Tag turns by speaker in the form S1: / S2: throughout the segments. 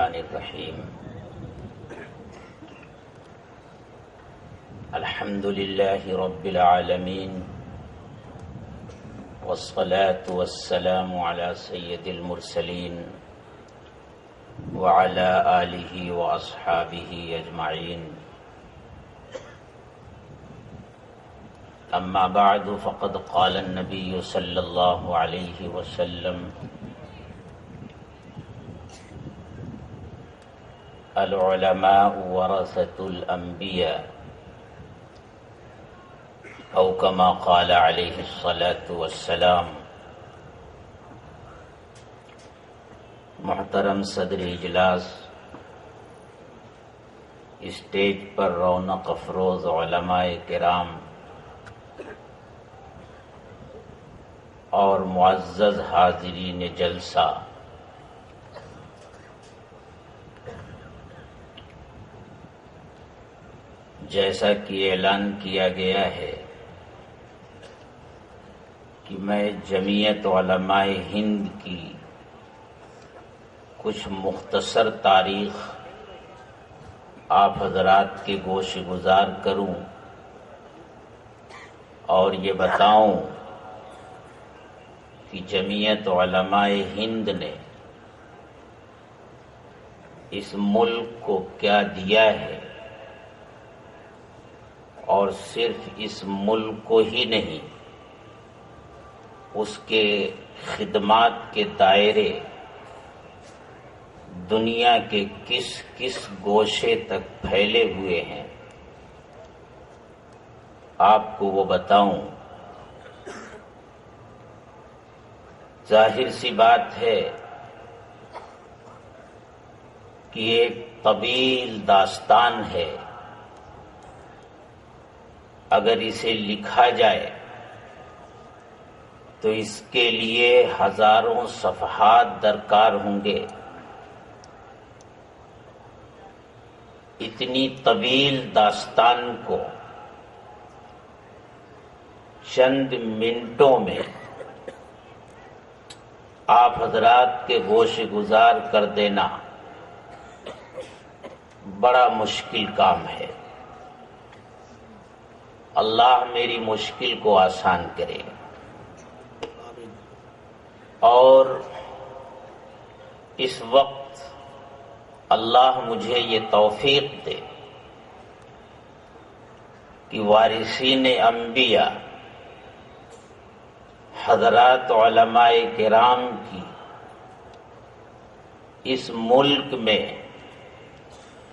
S1: الرحیم الحمد للہ رب العالمین والصلاة والسلام علی سید المرسلین وعلی آلہ واصحابہ اجمعین اما بعد فقد قال النبی صلی اللہ علیہ وسلم العلماء ورثة الانبیاء او کما قال علیہ الصلاة والسلام۔ محترم صدر اجلاس، اسٹیج پر رونق افروز علماء کرام اور معزز حاضرین جلسہ، جیسا کہ اعلان کیا گیا ہے کہ میں جمعیت علماء ہند کی کچھ مختصر تاریخ آپ حضرات کے گوش گزار کروں اور یہ بتاؤں کہ جمعیت علماء ہند نے اس ملک کو کیا دیا ہے، اور صرف اس ملک کو ہی نہیں، اس کے خدمات کے دائرے دنیا کے کس کس گوشے تک پھیلے ہوئے ہیں، آپ کو وہ بتاؤں۔ ظاہر سی بات ہے کہ ایک طویل داستان ہے، اگر اسے لکھا جائے تو اس کے لیے ہزاروں صفحات درکار ہوں گے۔ اتنی طویل داستان کو چند منٹوں میں آپ حضرات کے گوش گزار کر دینا بڑا مشکل کام ہے۔ اللہ میری مشکل کو آسان کرے اور اس وقت اللہ مجھے یہ توفیق دے کہ وارثین انبیاء حضرات علماء کرام کی اس ملک میں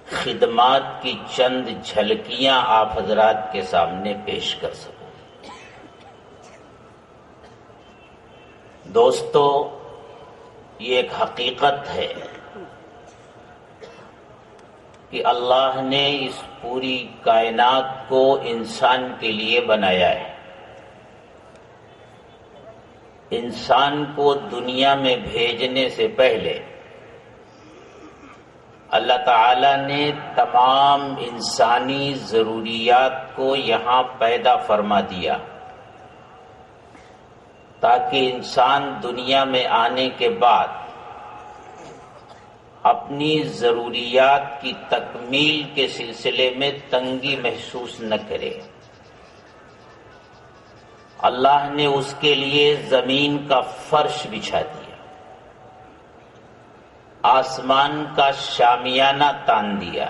S1: خدمات کی چند جھلکیاں آپ حضرات کے سامنے پیش کر سکوں۔ دوستو، یہ ایک حقیقت ہے کہ اللہ نے اس پوری کائنات کو انسان کے لیے بنایا ہے۔ انسان کو دنیا میں بھیجنے سے پہلے اللہ تعالی نے تمام انسانی ضروریات کو یہاں پیدا فرما دیا تاکہ انسان دنیا میں آنے کے بعد اپنی ضروریات کی تکمیل کے سلسلے میں تنگی محسوس نہ کرے۔ اللہ نے اس کے لیے زمین کا فرش بچھا دیا، آسمان کا شامیانہ تان دیا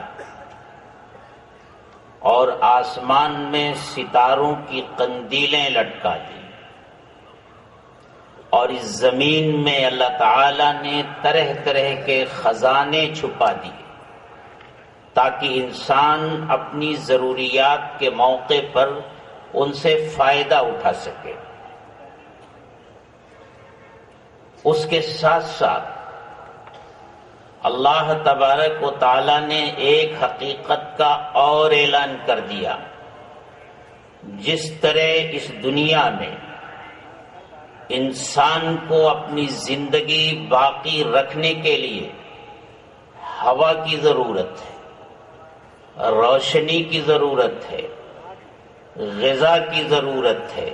S1: اور آسمان میں ستاروں کی قندیلیں لٹکا دی، اور اس زمین میں اللہ تعالی نے طرح طرح کے خزانے چھپا دیے تاکہ انسان اپنی ضروریات کے موقع پر ان سے فائدہ اٹھا سکے۔ اس کے ساتھ ساتھ اللہ تبارک و تعالی نے ایک حقیقت کا اور اعلان کر دیا۔ جس طرح اس دنیا میں انسان کو اپنی زندگی باقی رکھنے کے لیے ہوا کی ضرورت ہے، روشنی کی ضرورت ہے، غذا کی ضرورت ہے،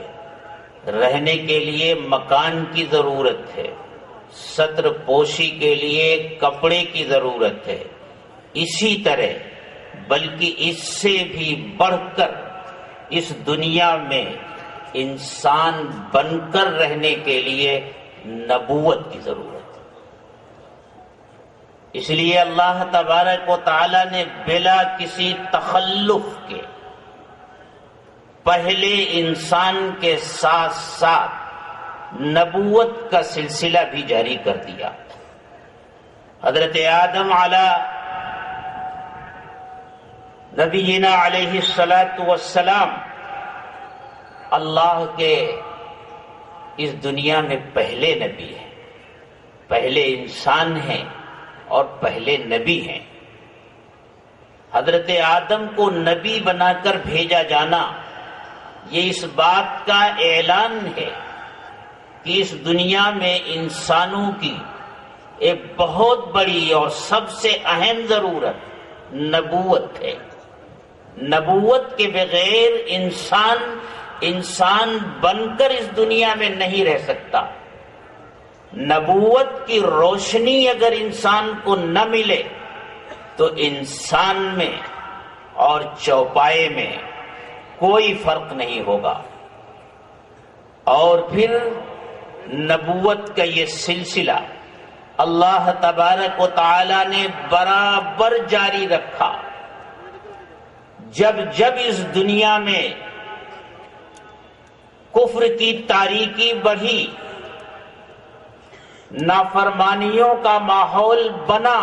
S1: رہنے کے لیے مکان کی ضرورت ہے، سطر پوشی کے لیے کپڑے کی ضرورت ہے، اسی طرح بلکہ اس سے بھی بڑھ کر اس دنیا میں انسان بن کر رہنے کے لیے نبوت کی ضرورت ہے۔ اس لیے اللہ تبارک و تعالی نے بلا کسی تخلف کے پہلے انسان کے ساتھ ساتھ نبوت کا سلسلہ بھی جاری کر دیا۔ حضرت آدم علیہ نبینا علیہ السلام اللہ کے اس دنیا میں پہلے نبی ہیں، پہلے انسان ہیں اور پہلے نبی ہیں۔ حضرت آدم کو نبی بنا کر بھیجا جانا یہ اس بات کا اعلان ہے کہ اس دنیا میں انسانوں کی ایک بہت بڑی اور سب سے اہم ضرورت نبوت ہے۔ نبوت کے بغیر انسان بن کر اس دنیا میں نہیں رہ سکتا۔ نبوت کی روشنی اگر انسان کو نہ ملے تو انسان میں اور چوپائے میں کوئی فرق نہیں ہوگا۔ اور پھر نبوت کا یہ سلسلہ اللہ تبارک و تعالی نے برابر جاری رکھا۔ جب جب اس دنیا میں کفر کی تاریکی بڑھی، نافرمانیوں کا ماحول بنا،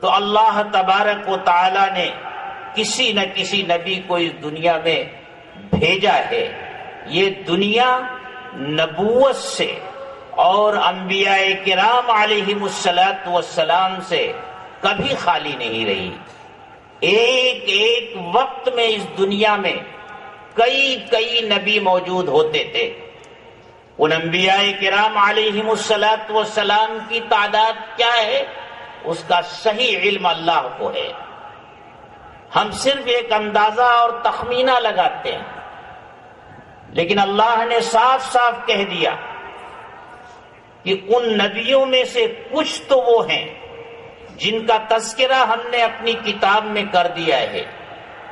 S1: تو اللہ تبارک و تعالی نے کسی نہ کسی نبی کو اس دنیا میں بھیجا ہے۔ یہ دنیا نبوت سے اور انبیاء کرام علیہم السلام سے کبھی خالی نہیں رہی۔ ایک ایک وقت میں اس دنیا میں کئی نبی موجود ہوتے تھے۔ ان انبیاء کرام علیہم السلام کی تعداد کیا ہے اس کا صحیح علم اللہ کو ہے۔ ہم صرف ایک اندازہ اور تخمینہ لگاتے ہیں، لیکن اللہ نے صاف صاف کہہ دیا کہ ان نبیوں میں سے کچھ تو وہ ہیں جن کا تذکرہ ہم نے اپنی کتاب میں کر دیا ہے،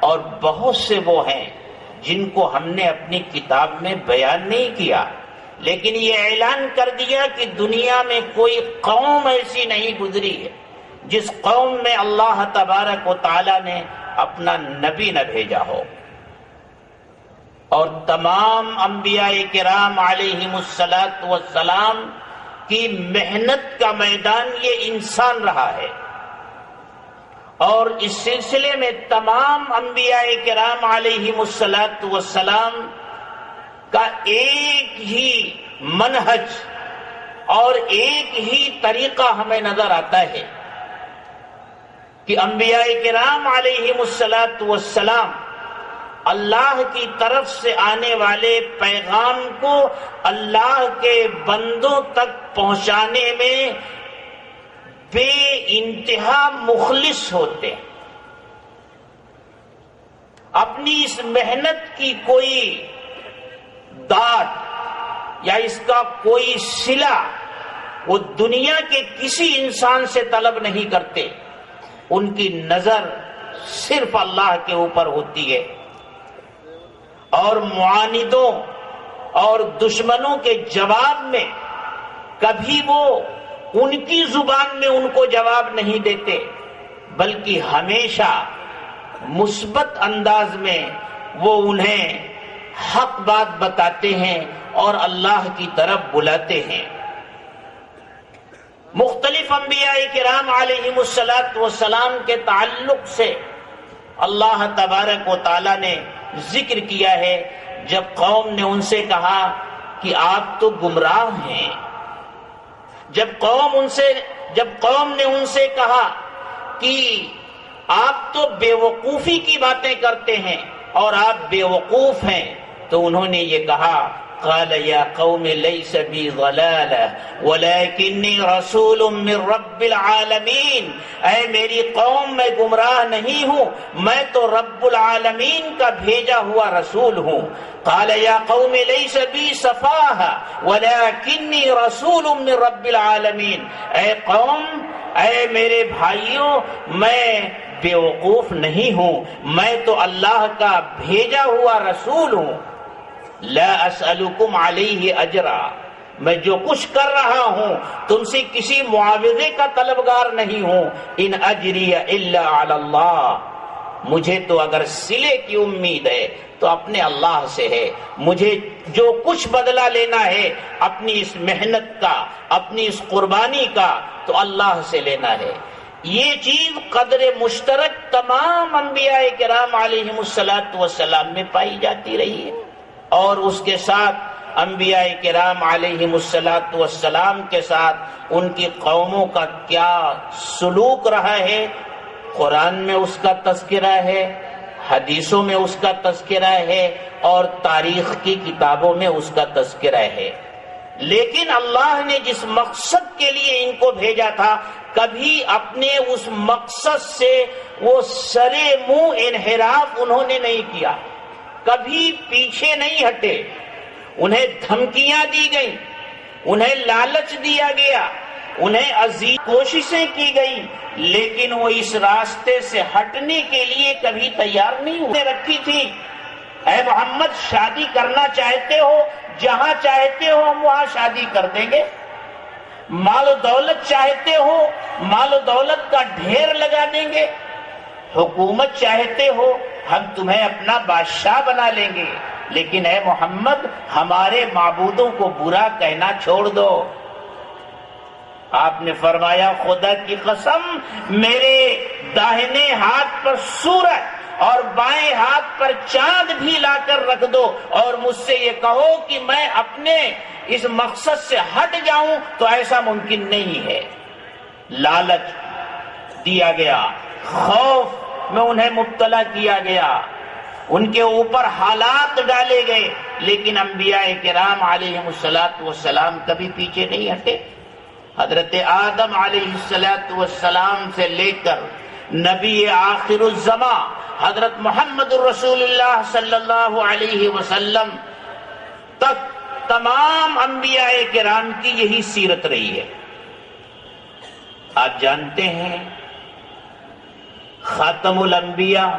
S1: اور بہت سے وہ ہیں جن کو ہم نے اپنی کتاب میں بیان نہیں کیا، لیکن یہ اعلان کر دیا کہ دنیا میں کوئی قوم ایسی نہیں گزری ہے جس قوم میں اللہ تبارک و تعالی نے اپنا نبی نہ بھیجا ہو۔ اور تمام انبیاء کرام علیہم السلام کی محنت کا میدان یہ انسان رہا ہے، اور اس سلسلے میں تمام انبیاء کرام علیہم السلام کا ایک ہی منہج اور ایک ہی طریقہ ہمیں نظر آتا ہے کہ انبیاء کرام علیہم السلام اللہ کی طرف سے آنے والے پیغام کو اللہ کے بندوں تک پہنچانے میں بے انتہا مخلص ہوتے ہیں۔ اپنی اس محنت کی کوئی داد یا اس کا کوئی صلہ وہ دنیا کے کسی انسان سے طلب نہیں کرتے، ان کی نظر صرف اللہ کے اوپر ہوتی ہے، اور معاندوں اور دشمنوں کے جواب میں کبھی وہ ان کی زبان میں ان کو جواب نہیں دیتے، بلکہ ہمیشہ مثبت انداز میں وہ انہیں حق بات بتاتے ہیں اور اللہ کی طرف بلاتے ہیں۔ مختلف انبیاء کرام علیہم السلام کے تعلق سے اللہ تبارک و تعالی نے ذکر کیا ہے، جب قوم نے ان سے کہا کہ آپ تو گمراہ ہیں، جب قوم نے ان سے کہا کہ آپ تو بے وقوفی کی باتیں کرتے ہیں اور آپ بے وقوف ہیں، تو انہوں نے یہ کہا قال یا قوم لیس بی ضلالہ ولکنی رسول من رب العالمین، اے میری قوم میں گمراہ نہیں ہوں، میں تو رب العالمین کا بھیجا ہوا رسول ہوں۔ قال یا قوم لیس بی سفاہہ ولکنی رسول من رب العالمین، اے قوم، اے میرے بھائیوں، میں بیوقوف نہیں ہوں، میں تو اللہ کا بھیجا ہوا رسول ہوں۔ لا اسألکم علیہ اجرا، میں جو کچھ کر رہا ہوں تم سے کسی معاوضے کا طلبگار نہیں ہوں۔ ان اجری الا علی اللہ، مجھے تو اگر صلے کی امید ہے تو اپنے اللہ سے ہے، مجھے جو کچھ بدلہ لینا ہے اپنی اس محنت کا، اپنی اس قربانی کا، تو اللہ سے لینا ہے۔ یہ چیز قدر مشترک تمام انبیاء کرام علیہم الصلاۃ میں پائی جاتی رہی ہے، اور اس کے ساتھ انبیاء کرام علیہم الصلاۃ کے ساتھ ان کی قوموں کا کیا سلوک رہا ہے، قرآن میں اس کا تذکرہ ہے، حدیثوں میں اس کا تذکرہ ہے، اور تاریخ کی کتابوں میں اس کا تذکرہ ہے۔ لیکن اللہ نے جس مقصد کے لیے ان کو بھیجا تھا، کبھی اپنے اس مقصد سے وہ سرے منہ انحراف انہوں نے نہیں کیا، کبھی پیچھے نہیں ہٹے۔ انہیں دھمکیاں دی گئیں، انہیں لالچ دیا گیا، انہیں عظیم کوششیں کی گئی، لیکن وہ اس راستے سے ہٹنے کے لیے کبھی تیار نہیں ہوئے۔ رکھی تھی، اے محمد شادی کرنا چاہتے ہو، جہاں چاہتے ہو ہم وہاں شادی کر دیں گے، مال و دولت چاہتے ہو مال و دولت کا ڈھیر لگا دیں گے، حکومت چاہتے ہو ہم تمہیں اپنا بادشاہ بنا لیں گے، لیکن اے محمد ہمارے معبودوں کو برا کہنا چھوڑ دو۔ آپ نے فرمایا خدا کی قسم، میرے داہنے ہاتھ پر سورج اور بائیں ہاتھ پر چاند بھی لا کر رکھ دو، اور مجھ سے یہ کہو کہ میں اپنے اس مقصد سے ہٹ جاؤں، تو ایسا ممکن نہیں ہے۔ لالچ دیا گیا، خوف میں انہیں مبتلا کیا گیا، ان کے اوپر حالات ڈالے گئے، لیکن انبیاء کرام علیہم السلام کبھی پیچھے نہیں ہٹے۔ حضرت آدم علیہ السلام سے لے کر نبی آخر الزماں حضرت محمد الرسول اللہ صلی اللہ علیہ وسلم تک تمام انبیاء کرام کی یہی سیرت رہی ہے۔ آپ جانتے ہیں خاتم الانبیاء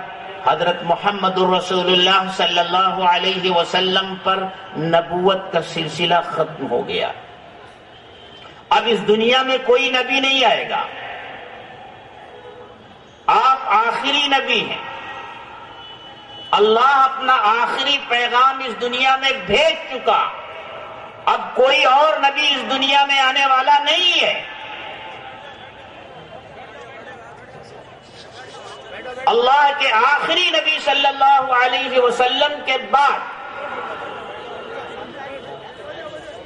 S1: حضرت محمد الرسول اللہ صلی اللہ علیہ وسلم پر نبوت کا سلسلہ ختم ہو گیا۔ اب اس دنیا میں کوئی نبی نہیں آئے گا، آپ آخری نبی ہیں۔ اللہ اپنا آخری پیغام اس دنیا میں بھیج چکا، اب کوئی اور نبی اس دنیا میں آنے والا نہیں ہے۔ اللہ کے آخری نبی صلی اللہ علیہ وسلم کے بعد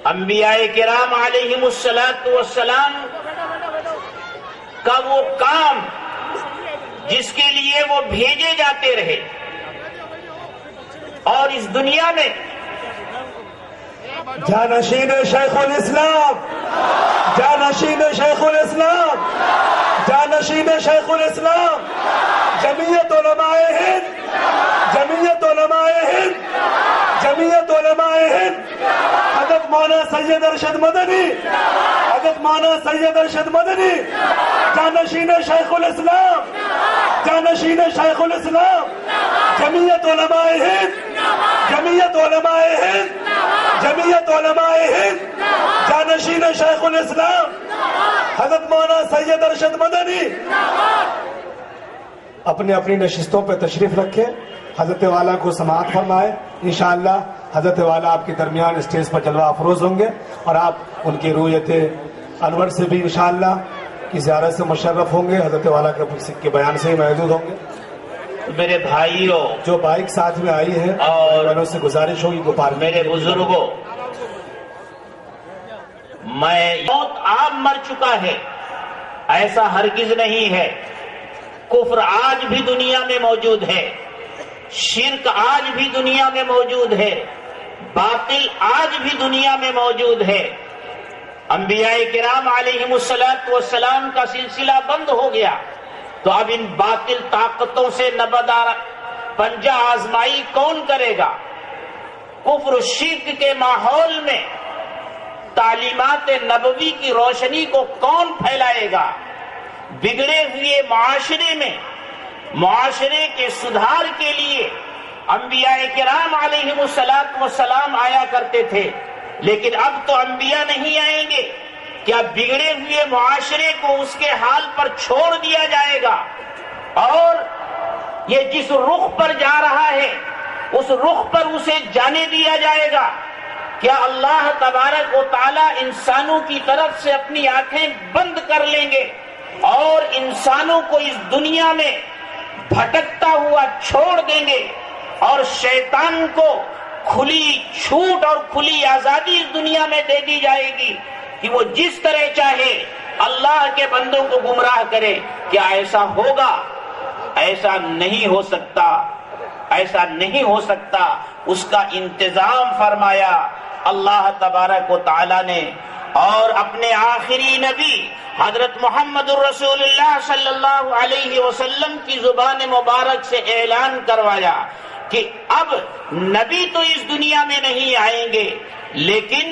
S1: انبیاء کرام علیہم السلام کا وہ کام جس کے لیے وہ بھیجے جاتے رہے، اور اس دنیا میں
S2: جانشین شیخ الاسلام، جانشین شیخ الاسلام، جانشین شیخ الاسلام، جمعیت علماء ہند، جمعیت علماء ہند، جمعیت علماء ہند، حضرت مولانا سید ارشد مدنی، حضرت مولانا سید ارشد مدنی، جانشین شیخ الاسلام، جانشین شیخ الاسلام، جمعیت علماء ہند، جمعیت علماء ہند، جمعیت علماء ہند، جانشین شیخ الاسلام حضرت مولانا سید ارشد مدنی اپنی اپنی نشستوں پہ تشریف رکھیں، حضرت والا کو سماعت فرمائے۔ انشاءاللہ حضرت والا آپ کے درمیان اسٹیج پر جلوہ افروز ہوں گے، اور آپ ان کی رویت انور سے بھی انشاءاللہ کی زیارت سے مشرف ہوں گے، حضرت والا کے بیان سے ہی محدود ہوں گے۔
S1: میرے بھائیوں
S2: جو بائک ساتھ میں آئی ہے اور میں سے گزارش ہوگی کہ
S1: میرے بزرگوں، میں بہت عام مر چکا ہے، ایسا ہرگز نہیں ہے۔ کفر آج بھی دنیا میں موجود ہے، شرک آج بھی دنیا میں موجود ہے، باطل آج بھی دنیا میں موجود ہے. انبیاء کرام علیہم السلام کا سلسلہ بند ہو گیا تو اب ان باطل طاقتوں سے نبردار پنجہ آزمائی کون کرے گا؟ کفر و شرک کے ماحول میں تعلیمات نبوی کی روشنی کو کون پھیلائے گا؟ بگڑے ہوئے معاشرے میں معاشرے کے سدھار کے لیے انبیاء کرام علیہم السلام آیا کرتے تھے، لیکن اب تو انبیاء نہیں آئیں گے. کیا بگڑے ہوئے معاشرے کو اس کے حال پر چھوڑ دیا جائے گا اور یہ جس رخ پر جا رہا ہے اس رخ پر اسے جانے دیا جائے گا؟ کیا اللہ تبارک و تعالی انسانوں کی طرف سے اپنی آنکھیں بند کر لیں گے اور انسانوں کو اس دنیا میں بھٹکتا ہوا چھوڑ دیں گے اور شیطان کو کھلی چھوٹ اور کھلی آزادی اس دنیا میں دے دی جائے گی کہ وہ جس طرح چاہے اللہ کے بندوں کو گمراہ کرے؟ کیا ایسا ہوگا؟ ایسا نہیں ہو سکتا، ایسا نہیں ہو سکتا. اس کا انتظام فرمایا اللہ تبارک و تعالی نے اور اپنے آخری نبی حضرت محمد الرسول اللہ صلی اللہ علیہ وسلم کی زبان مبارک سے اعلان کروایا کہ اب نبی تو اس دنیا میں نہیں آئیں گے، لیکن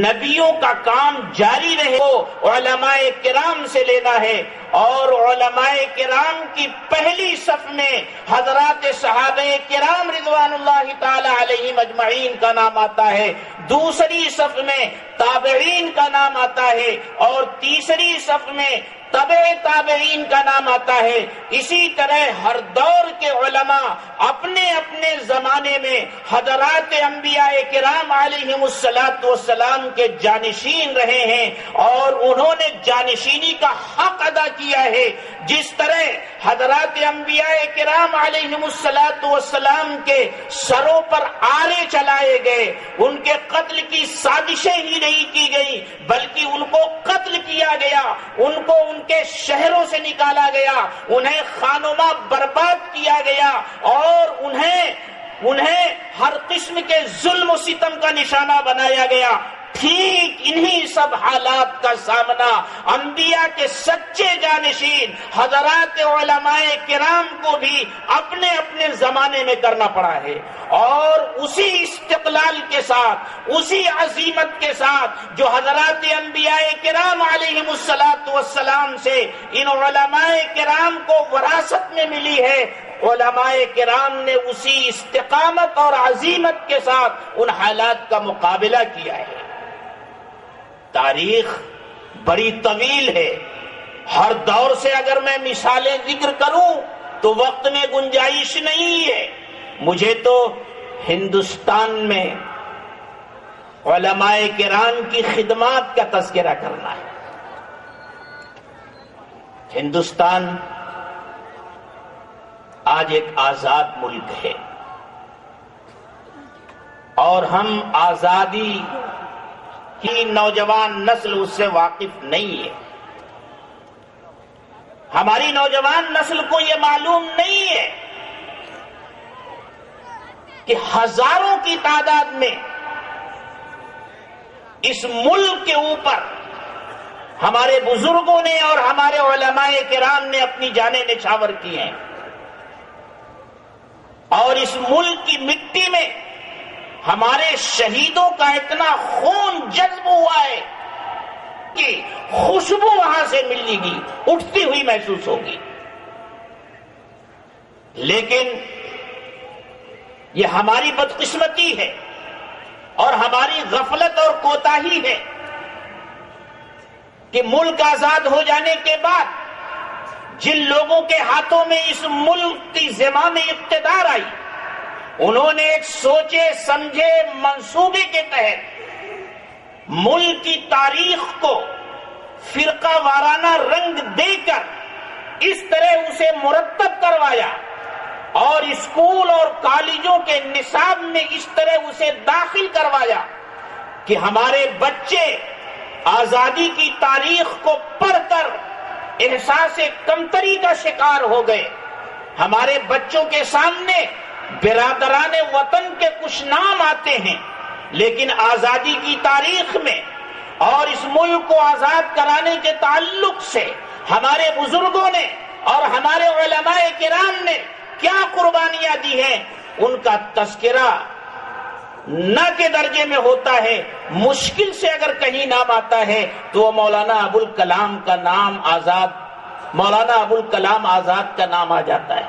S1: نبیوں کا کام جاری رہے. وہ علماء کرام سے لینا ہے اور علماء کرام کی پہلی صف میں حضرات صحابہ کرام رضوان اللہ تعالی علیہم اجمعین کا نام آتا ہے، دوسری صف میں تابعین کا نام آتا ہے اور تیسری صف میں تبع تابعین کا نام آتا ہے. اسی طرح ہر دور کے علماء اپنے اپنے زمانے میں حضرات انبیاء کرام علیہم السلام کے جانشین رہے ہیں اور انہوں نے جانشینی کا حق ادا کیا ہے. جس طرح حضرات انبیاء کرام علیہم السلام کے سروں پر آرے چلائے گئے، ان کے قتل کی سازشیں ہی نہیں کی گئی بلکہ ان کو قتل کیا گیا، ان کو ان کے شہروں سے نکالا گیا، انہیں خانوما برباد کیا گیا اور انہیں ہر قسم کے ظلم و ستم کا نشانہ بنایا گیا. ٹھیک انہی سب حالات کا سامنا انبیاء کے سچے جانشین حضرات علماء کرام کو بھی اپنے اپنے زمانے میں کرنا پڑا ہے اور اسی استقلال کے ساتھ، اسی عظیمت کے ساتھ جو حضرات انبیاء کرام علیہم السلام سے ان علماء کرام کو وراثت میں ملی ہے، علماء کرام نے اسی استقامت اور عظیمت کے ساتھ ان حالات کا مقابلہ کیا ہے. تاریخ بڑی طویل ہے، ہر دور سے اگر میں مثالیں ذکر کروں تو وقت میں گنجائش نہیں ہے. مجھے تو ہندوستان میں علماء کرام کی خدمات کا تذکرہ کرنا ہے. ہندوستان آج ایک آزاد ملک ہے اور ہم آزادی کی نوجوان نسل اس سے واقف نہیں ہے. ہماری نوجوان نسل کو یہ معلوم نہیں ہے کہ ہزاروں کی تعداد میں اس ملک کے اوپر ہمارے بزرگوں نے اور ہمارے علماء کرام نے اپنی جانیں نچھاور کی ہیں اور اس ملک کی مٹی میں ہمارے شہیدوں کا اتنا خون جذب ہوا ہے کہ خوشبو وہاں سے ملے گی، اٹھتی ہوئی محسوس ہوگی. لیکن یہ ہماری بدقسمتی ہے اور ہماری غفلت اور کوتاہی ہے کہ ملک آزاد ہو جانے کے بعد جن لوگوں کے ہاتھوں میں اس ملک کی زمام اقتدار آئی، انہوں نے ایک سوچے سمجھے منصوبے کے تحت ملک کی تاریخ کو فرقہ وارانہ رنگ دے کر اس طرح اسے مرتب کروایا اور اسکول اور کالجوں کے نصاب میں اس طرح اسے داخل کروایا کہ ہمارے بچے آزادی کی تاریخ کو پڑھ کر احساس کمتری کا شکار ہو گئے. ہمارے بچوں کے سامنے برادران وطن کے کچھ نام آتے ہیں لیکن آزادی کی تاریخ میں اور اس ملک کو آزاد کرانے کے تعلق سے ہمارے بزرگوں نے اور ہمارے علماء کرام نے کیا قربانیاں دی ہیں، ان کا تذکرہ نہ کے درجے میں ہوتا ہے، مشکل سے اگر کہیں نام آتا ہے تو وہ مولانا ابوالکلام کا نام مولانا ابوالکلام آزاد کا نام آ جاتا ہے۔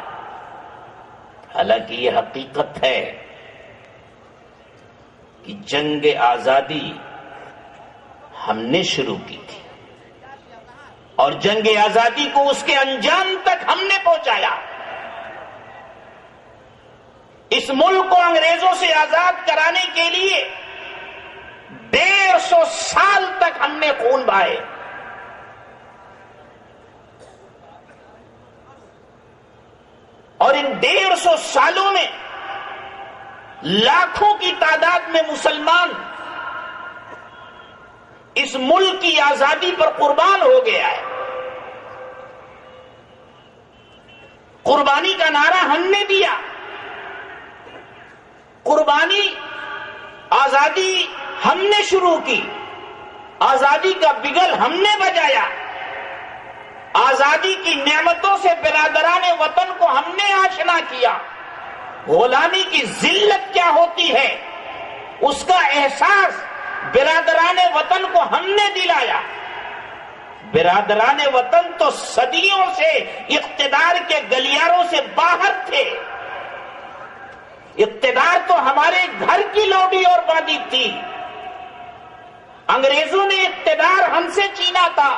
S1: حالانکہ یہ حقیقت ہے کہ جنگ آزادی ہم نے شروع کی تھی اور جنگ آزادی کو اس کے انجام تک ہم نے پہنچایا۔ اس ملک کو انگریزوں سے آزاد کرانے کے لیے 150 سال تک ہم نے خون بہائے۔ اور ان 150 سالوں میں لاکھوں کی تعداد میں مسلمان اس ملک کی آزادی پر قربان ہو گیا ہے۔ قربانی کا نعرہ ہم نے دیا، قربانی آزادی ہم نے شروع کی، آزادی کا بگل ہم نے بجایا، آزادی کی نعمتوں سے برادران وطن کو ہم نے آشنا کیا، غلامی کی ذلت کیا ہوتی ہے اس کا احساس برادران وطن کو ہم نے دلایا۔ برادران وطن تو صدیوں سے اقتدار کے گلیاروں سے باہر تھے، اقتدار تو ہمارے گھر کی لوڈی اور بادی تھی۔ انگریزوں نے اقتدار ہم سے چھینا تھا،